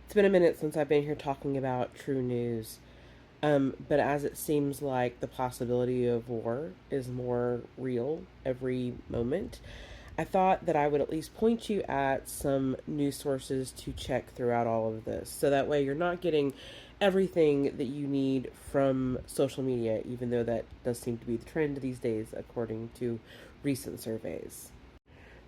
It's been a minute since I've been here talking about true news, but as it seems like the possibility of war is more real every moment, I thought that I would at least point you at some news sources to check throughout all of this. So that way you're not getting everything that you need from social media, even though that does seem to be the trend these days, according to recent surveys.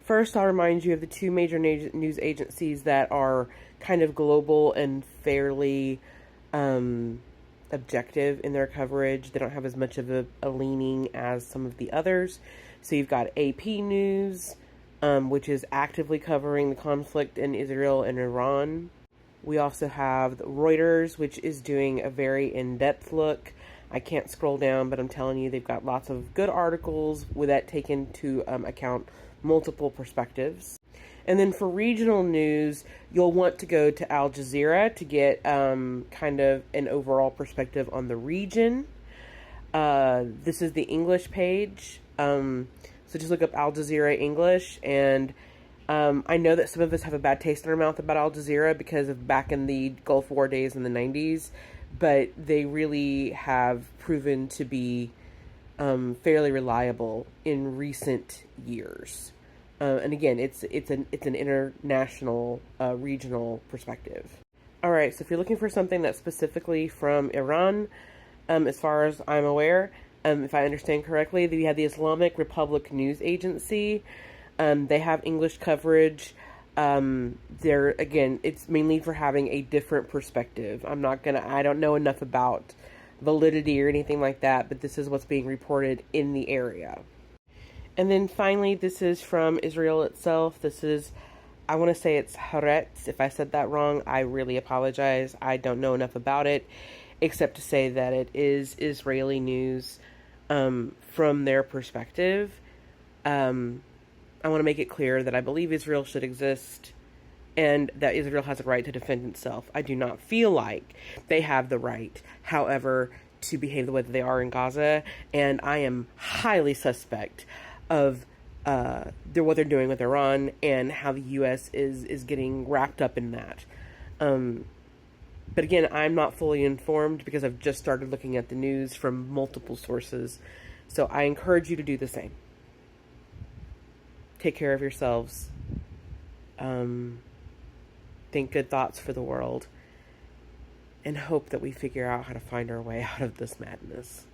First, I'll remind you of the two major news agencies that are kind of global and fairly um, objective in their coverage. They don't have as much of a leaning as some of the others. So you've got AP News, which is actively covering the conflict in Israel and Iran. We also have Reuters, which is doing a very in-depth look. I can't scroll down, but I'm telling you, they've got lots of good articles with that taken into account multiple perspectives. And then for regional news, you'll want to go to Al Jazeera to get kind of an overall perspective on the region. This is the English page. So just look up Al Jazeera English. And I know that some of us have a bad taste in our mouth about Al Jazeera because of back in the Gulf War days in the 90s. But they really have proven to be fairly reliable in recent years. And again, it's an international, regional perspective. All right, so if you're looking for something that's specifically from Iran, as far as I'm aware, if I understand correctly, we have the Islamic Republic News Agency. They have English coverage. They're again, it's mainly for having a different perspective. I don't know enough about validity or anything like that, but this is what's being reported in the area. And then finally, this is from Israel itself. This is, I want to say it's Haaretz. If I said that wrong, I really apologize. I don't know enough about it, except to say that it is Israeli news from their perspective. I want to make it clear that I believe Israel should exist and that Israel has a right to defend itself. I do not feel like they have the right, however, to behave the way that they are in Gaza, and I am highly suspect of what they're doing with Iran and how the U.S. is getting wrapped up in that. But again, I'm not fully informed because I've just started looking at the news from multiple sources, so I encourage you to do the same. Take care of yourselves. Think good thoughts for the world, and hope that we figure out how to find our way out of this madness.